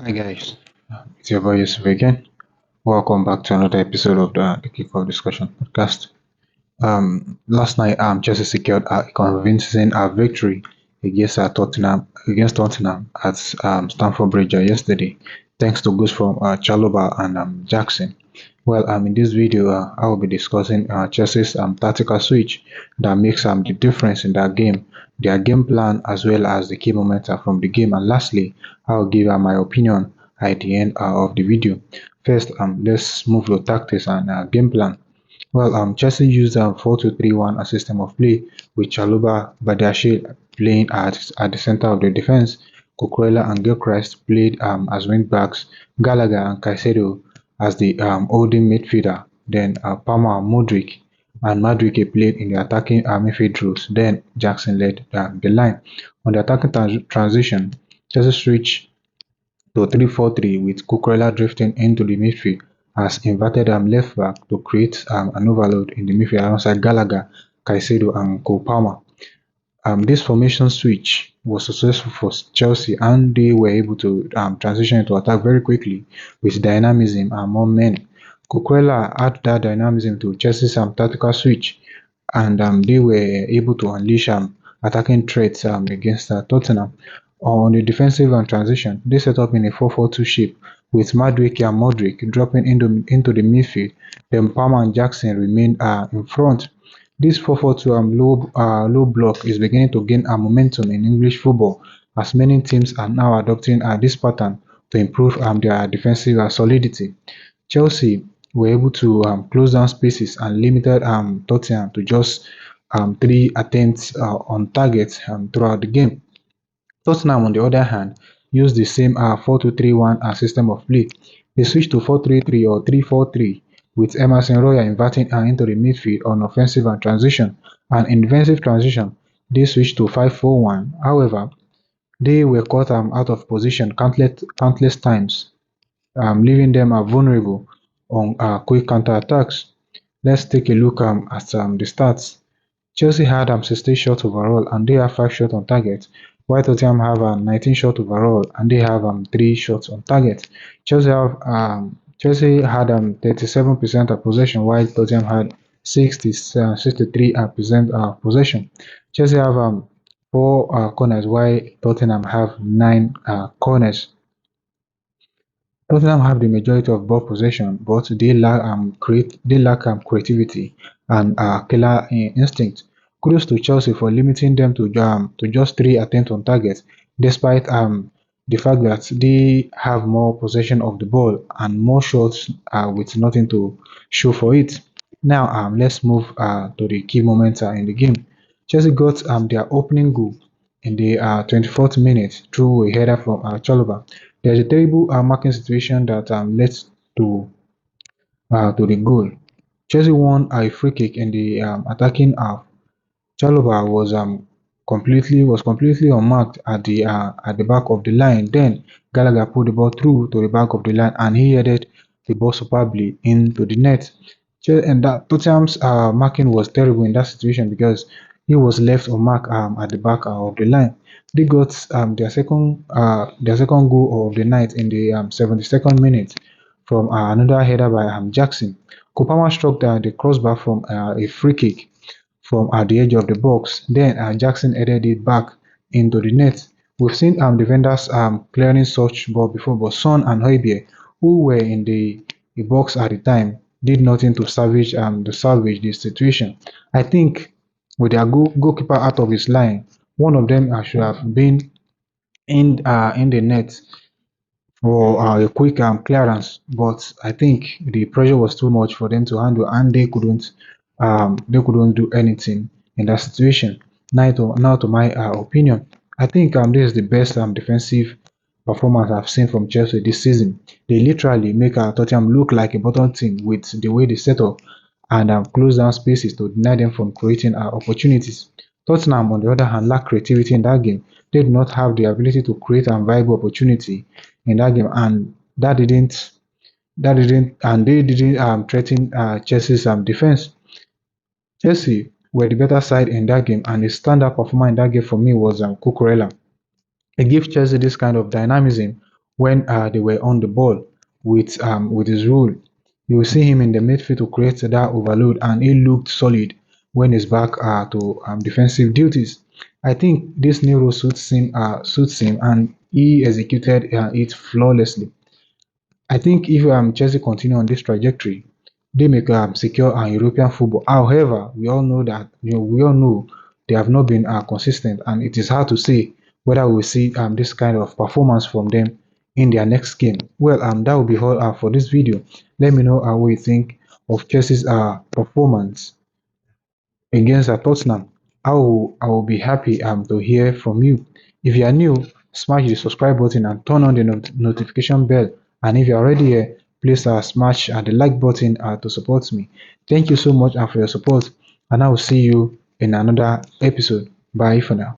Hi guys, it's your boy Yusuf again. Welcome back to another episode of the Kickoff Discussion podcast. Last night, Chelsea secured a convincing victory against Tottenham at Stamford Bridge yesterday, thanks to goals from Chalobah and Jackson. Well, in this video, I will be discussing Chelsea's tactical switch that makes the difference in that game, their game plan, as well as the key moments from the game. And lastly, I will give my opinion at the end of the video. First, let's move to tactics and game plan. Well, Chelsea used a 4-2-3-1 a system of play with Chalobah Badiashile playing at the center of the defense. Cucurella and Gilchrist played as wing backs, Gallagher and Caicedo as the holding midfielder. Then Palmer, Modric, and Madueke played in the attacking midfield roles. Then Jackson led the line. On the attacking transition, Chelsea switched to 3-4-3 with Cucurella drifting into the midfield as inverted left back to create an overload in the midfield alongside Gallagher, Caicedo and Cole Palmer. This formation switch was successful for Chelsea and they were able to transition into attack very quickly with dynamism and more men. Cucurella added that dynamism to Chelsea's tactical switch and they were able to unleash attacking threats against Tottenham. On the defensive transition, they set up in a 4-4-2 shape with Madueke and Modric dropping into the midfield. Then Palmer and Jackson remained in front. This 4-4-2 low block is beginning to gain momentum in English football as many teams are now adopting this pattern to improve their defensive solidity. Chelsea were able to close down spaces and limited Tottenham to just three attempts on target throughout the game. Tottenham, on the other hand, used the same 4-2-3-1 system of play. They switched to 4-3-3 or 3-4-3 with Emerson Royal inverting into the midfield on offensive and transition. And in defensive transition, they switched to 5-4-1. However, they were caught out of position countless times, leaving them vulnerable on quick counter-attacks. Let's take a look at the stats. Chelsea had 16 shots overall and they have 5 shots on target, while Tottenham have 19 shots overall and they have 3 shots on target. Chelsea had 37% of possession while Tottenham had 63% possession. Chelsea have 4 corners while Tottenham have 9 corners. Tottenham have the majority of ball possession, but they lack creativity and killer instinct. Kudos to Chelsea for limiting them to just 3 attempts on target, despite the fact that they have more possession of the ball and more shots with nothing to show for it. Now let's move to the key moments in the game. Chelsea got their opening goal in the 24th minute through a header from Chalobah. There's a terrible marking situation that led to the goal. Chelsea won a free kick in the attacking half. Chalobah was completely unmarked at the back of the line. Then Gallagher put the ball through to the back of the line and he headed the ball superbly into the net. And that Tottenham's marking was terrible in that situation because he was left unmarked at the back of the line. They got their second goal of the night in the 72nd minute from another header by Jackson. Kopama struck the crossbar from a free kick from at the edge of the box. Then Jackson headed it back into the net. We've seen defenders clearing such ball before, but Son and Højbjerg, who were in the box at the time, did nothing to salvage the situation. I think with their goalkeeper out of his line, one of them should have been in the net for a quick clearance, but I think the pressure was too much for them to handle, and they couldn't do anything in that situation. Now to my opinion, I think this is the best defensive performance I've seen from Chelsea this season. They literally make Tottenham look like a bottom team with the way they set up and close down spaces to deny them from creating opportunities. Tottenham, on the other hand, lack creativity in that game. They did not have the ability to create a viable opportunity in that game, and they didn't threaten Chelsea's defense. Chelsea were the better side in that game, and the standout performer in that game for me was Cucurella. It gives Chelsea this kind of dynamism when they were on the ball with his role. You will see him in the midfield to create that overload, and he looked solid when he's back to defensive duties. I think this new role suits him, and he executed it flawlessly. I think if Chelsea continue on this trajectory, they may secure European football. However, we all know they have not been consistent, and it is hard to say whether we will see this kind of performance from them in their next game. Well, that will be all for this video. Let me know what you think of Chelsea's performance against Tottenham. I will be happy to hear from you. If you are new, smash the subscribe button and turn on the notification bell. And if you are already here, please smash the like button to support me. Thank you so much for your support, and I will see you in another episode. Bye for now.